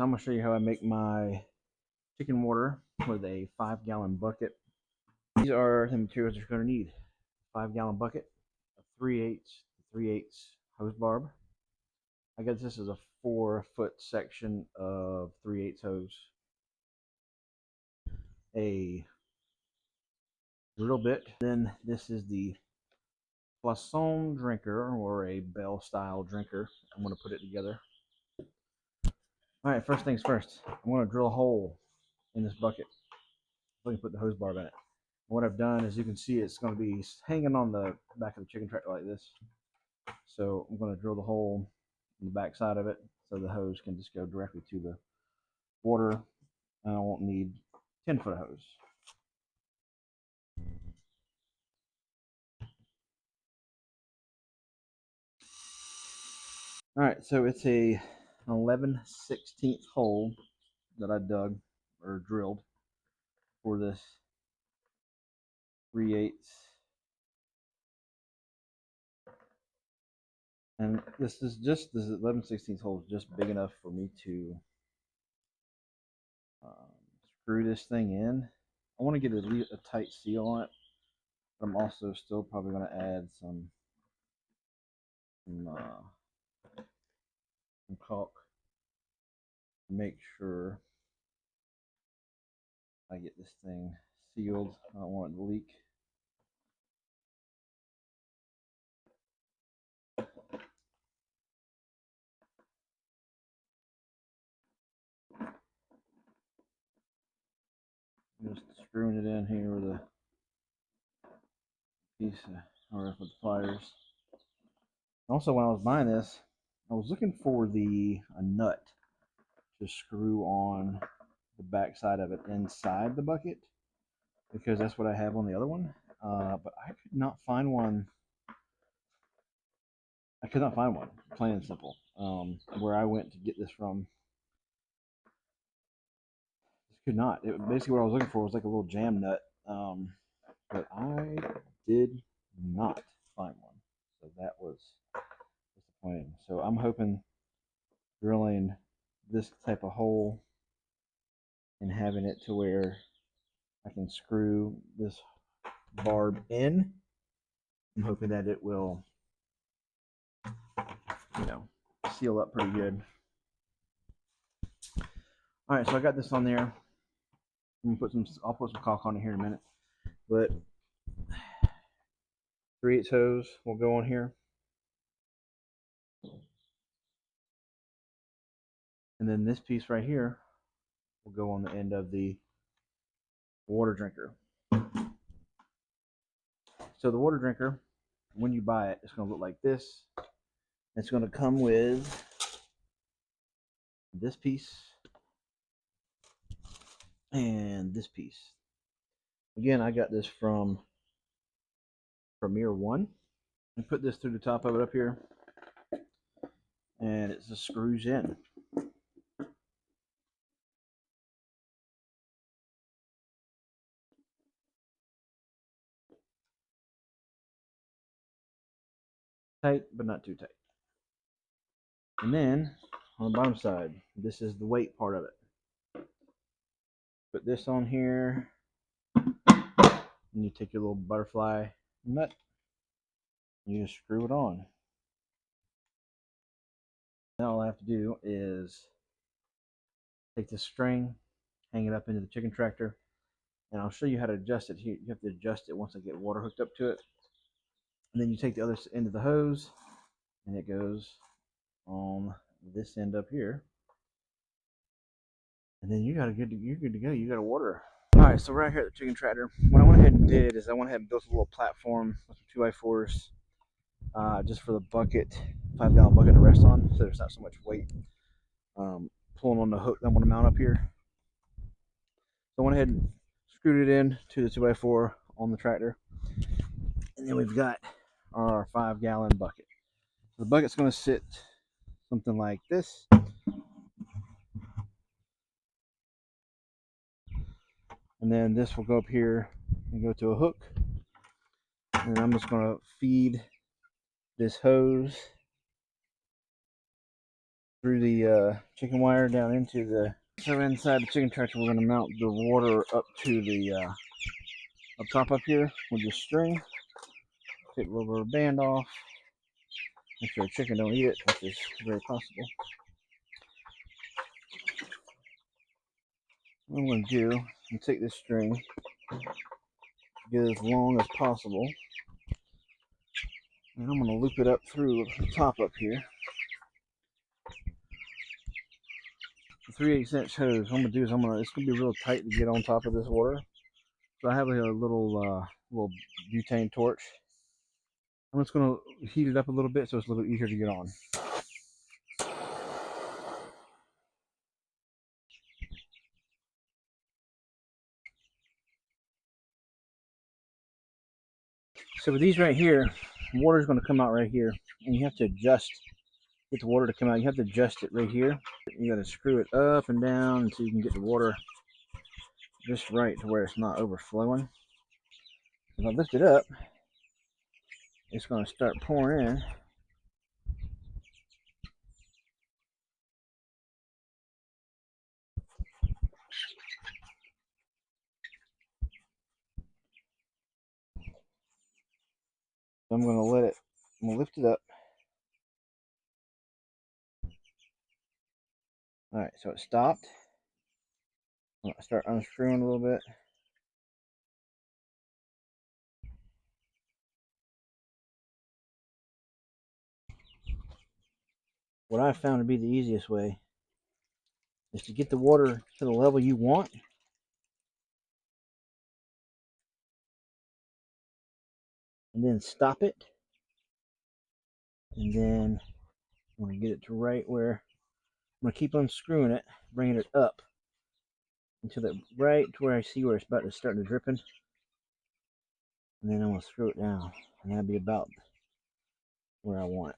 I'm going to show you how I make my chicken water with a 5-gallon bucket. These are the materials you're going to need. 5-gallon bucket, a 3/8 hose barb. I guess this is a 4-foot section of 3/8 hose. A drill bit. Then this is the Poisson drinker, or a Bell style drinker. I'm going to put it together. Alright, first things first. I'm going to drill a hole in this bucket so I can put the hose barb in it. What I've done is, you can see it's going to be hanging on the back of the chicken tractor like this. So I'm going to drill the hole in the back side of it so the hose can just go directly to the water, and I won't need 10-foot hose. Alright, so it's a 11/16 hole that I dug or drilled for this 3/8. And this 11/16 hole is just big enough for me to screw this thing in. I want to get a tight seal on it, but I'm also still probably going to add some caulk to make sure I get this thing sealed. I don't want it to leak. I'm just screwing it in here with a piece or with pliers. Also, when I was buying this, I was looking for a nut to screw on the back side of it inside the bucket, because that's what I have on the other one. But I could not find one. Plain and simple. Where I went to get this from, just could not. Basically, what I was looking for was like a little jam nut, but I did not find one. So that was disappointing. So I'm hoping drilling this type of hole and having it to where I can screw this barb in. I'm hoping that it will, seal up pretty good. All right, so I got this on there. I'll put some caulk on it here in a minute. But 3/8 hose will go on here. And then this piece right here will go on the end of the water drinker. So the water drinker, when you buy it, it's going to look like this. It's going to come with this piece and this piece. Again, I got this from Premier One. I put this through the top of it up here, and it just screws in. Tight, but not too tight. And then on the bottom side, this is the weight part of it. Put this on here, and you take your little butterfly nut, and you just screw it on. Now all I have to do is take this string, hang it up into the chicken tractor, and I'll show you how to adjust it here. You have to adjust it once I get water hooked up to it. And then you take the other end of the hose, and it goes on this end up here. And then you're good to go. You got a water. All right, so right here at the chicken tractor, what I went ahead and did is I went ahead and built a little platform with some 2x4s, just for the bucket, 5-gallon bucket to rest on, so there's not so much weight pulling on the hook that I'm going to mount up here. So I went ahead and screwed it in to the 2x4 on the tractor, and then we've got our 5-gallon bucket. So the bucket's going to sit something like this. And then this will go up here and go to a hook. And I'm just going to feed this hose through the chicken wire down into the. So inside the chicken tractor, we're going to mount the water up to the up top up here with the string. Take a little rubber band off. Make sure the chicken don't eat it, which is very possible. What I'm going to do is take this string, get it as long as possible, and I'm going to loop it up through the top up here. The 3/8" hose. What I'm going to do is it's going to be real tight to get on top of this water. So I have a little butane torch. I'm just going to heat it up a little bit so it's a little easier to get on. So with these right here, water is going to come out right here, and you have to adjust, get the water to come out. You have to adjust it right here. You got to screw it up and down until you can get the water just right to where it's not overflowing. If I lift it up, it's going to start pouring in. So I'm going to lift it up. All right, so it stopped. I'm going to start unscrewing a little bit. What I found to be the easiest way is to get the water to the level you want, and then stop it, and then I'm going to get it to right where I'm going to keep unscrewing it, bringing it up until it right to where I see where it's about to start to dripping, and then I'm going to screw it down, and that'll be about where I want it.